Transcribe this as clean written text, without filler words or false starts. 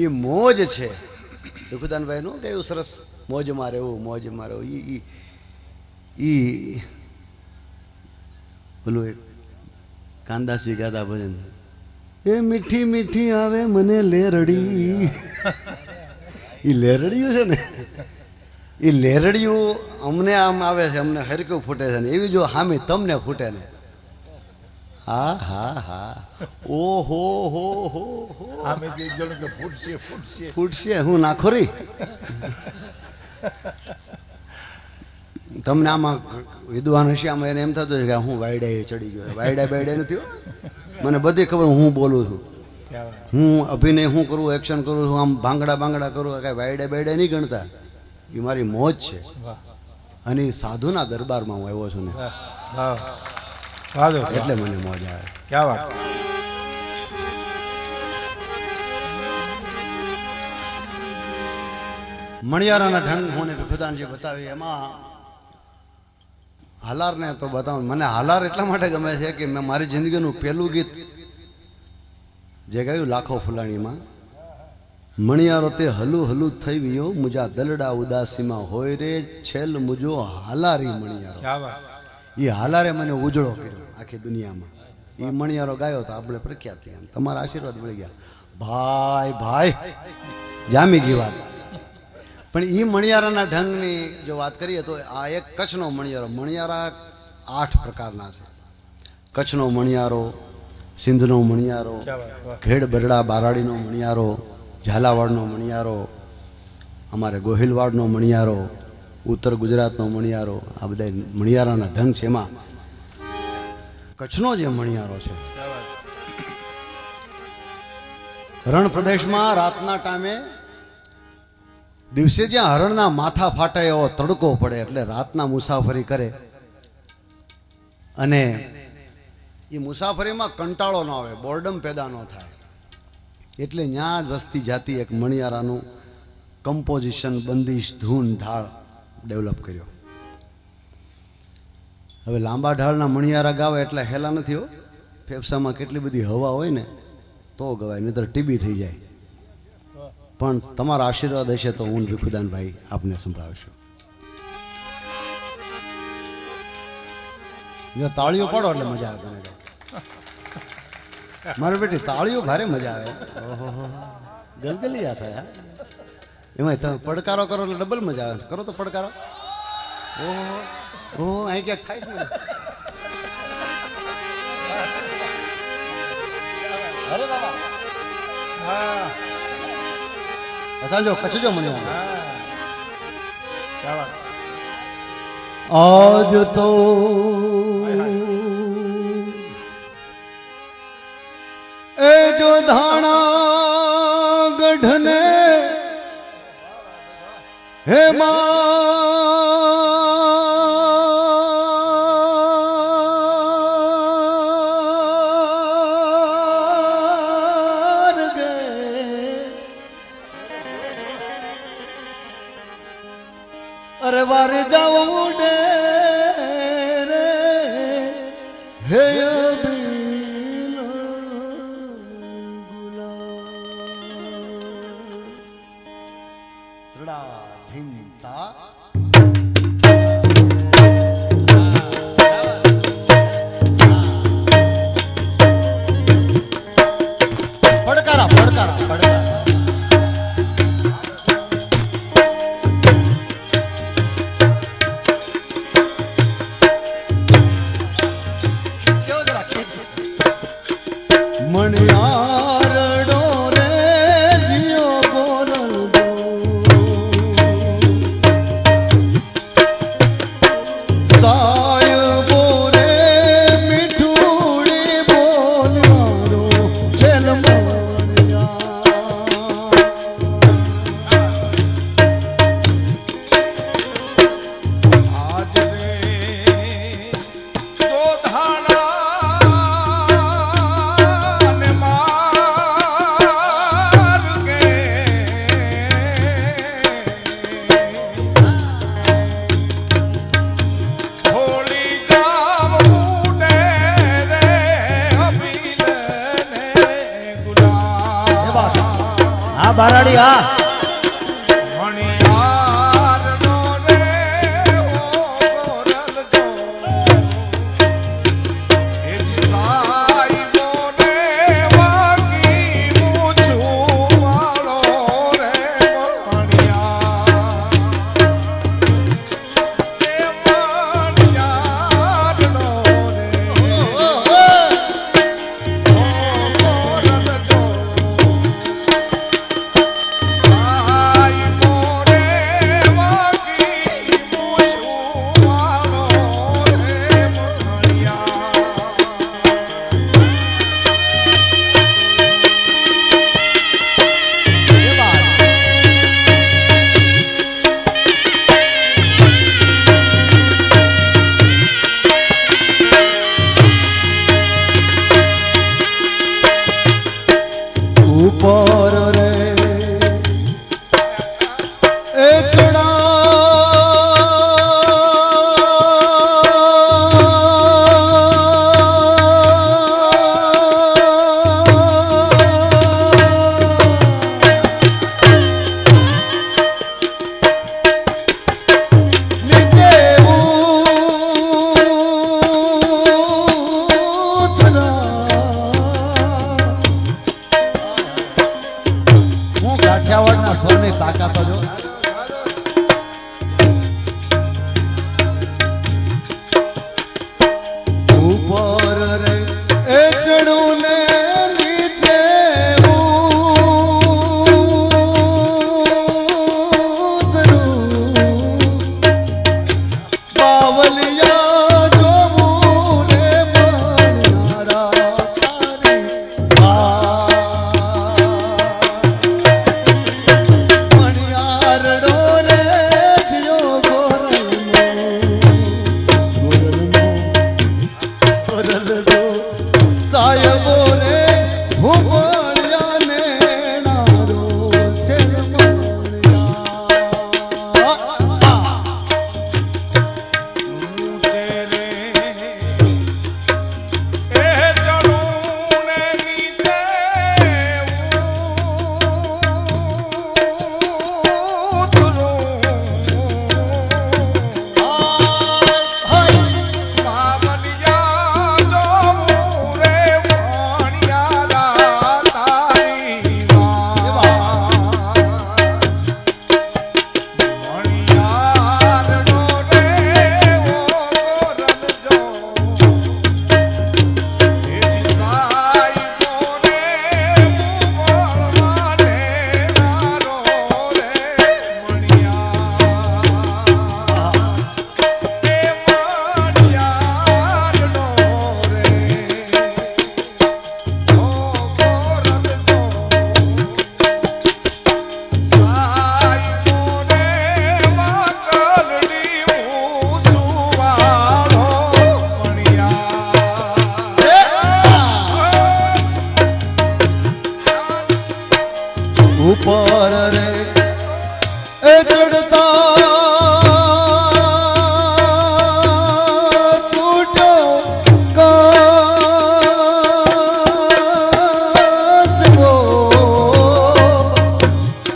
એ મોજ છે. ભીખુદાનભાઈ નું કેવું સરસ મોજમાં રહેવું, મોજમાં રહેવું. ઈ બોલું એક કાંદાસી ગાતા ભજન, એ મીઠી મીઠી આવે મને લેરડી. એ લેરડિયું છે ને, એ લેરડિયું અમને આમ આવે છે, અમને હરકું ફૂટે છે ને, એવી જો હામી તમને ફૂટે ને, હા હા હા, ઓ હો હો હો ફૂટશે. હું નાખોરી તમને આમાં વિદ્વાન હશે, આમાં એને એમ થતું કે હું વાયડા ચડી ગયો. વાયડા નથી, મને બધી ખબર હું બોલું છું, હું અભિનય હું કરું, એક્શન કરું છું, આમ ભાંગડા કરું, કાંઈ વાયડા નહીં ગણતા. એ મારી મોજ છે. અને સાધુના દરબારમાં હું આવ્યો છું ને, એટલે મને મોજ આવે. ક્યાં વાત. મણિયારાના ઢંગ હું ભીખુદાનજી બતાવી. એમાં હાલારને તો બતાવું, મને હાલાર એટલા માટે ગમે છે કે મેં મારી જિંદગીનું પહેલું ગીત જે ગાયું લાખો ફૂલાણીમાં, મણિયારો તે હલુ હલુ થઈ ગયો મુજા દલડા ઉદાસીમાં હોય રે છેલ મુજો હાલારી મણિયારો. એ હાલારે મને ઉજળો કર્યો આખી દુનિયામાં. એ મણિયારો ગાયો તો આપણે પ્રખ્યાત થયા, તમારા આશીર્વાદ મળી ગયા. ભાઈ ભાઈ જામી ગઈ વાત. પણ એ મણિયારાના ઢંગની જો વાત કરીએ તો આ એક કચ્છનો મણિયારો. મણિયારા 8 પ્રકારના છે. કચ્છનો મણિયારો, સિંધનો મણિયારો, ઘેડ બરડા બારાડીનો મણિયારો, ઝાલાવાડનો મણિયારો, અમારે ગોહિલવાડનો મણિયારો, ઉત્તર ગુજરાતનો મણિયારો. આ બધા મણિયારાના ઢંગ છે. એમાં કચ્છનો જે મણિયારો છે, રણ પ્રદેશમાં રાતના ટાઈમે, દિવસે જ્યાં હરણના માથા ફાટે એવો તડકો પડે એટલે રાતના મુસાફરી કરે, અને એ મુસાફરીમાં કંટાળો ન આવે, બોર્ડમ પેદા ન થાય, એટલે ત્યાં જ વસ્તી જાતિ એક મણિયારાનું કમ્પોઝિશન, બંદિશ, ધૂન, ઢાળ ડેવલપ કર્યો. હવે લાંબા ઢાળના મણિયારા ગાવે એટલે હેલા નથી હો. ફેફસામાં કેટલી બધી હવા હોય ને તો ગવાય, નહીતર ટીબી થઈ જાય. પણ તમારા આશીર્વાદ હશે તો હું ભીખુદાનભાઈ આપને સંભળાવશું. જો તાળીઓ પાડો એટલે મજા આવે તને. મારી બેટી તાળીઓ ભારે મજા આવે. ઓહો, ગલગલિયા થયા. એમાં તમે પડકારો કરો એટલે ડબલ મજા આવે. કરો તો પડકારો. ઓહો, અહીં ક્યાંક થાય છે ને. અરે બાબા, હા સાંજો કચ્છ જો મને આજ તો એ જો ધાણા ગઢને હે અરે વાર જાવું ડે રે હે પડકારા પડકારા પડકારા. મણિયારડો રે જીઓ બોલલ દો, સાયબો રે મીઠુડી બોલ્યારો છેલ મણિયાર. હા બારાડી હા મણિયારનો રે ઓ ગોરલજો એ સાઈબો ને વાગી મૂછું વાળો રે મણિયાર એ મણિયારનો રે ઓ ગોરલજો સાઈબો રે વાગી મૂછું વાળો રે મણિયાર ઉપર રે કાઠિયાવાડના સ્વરની તાકાત જો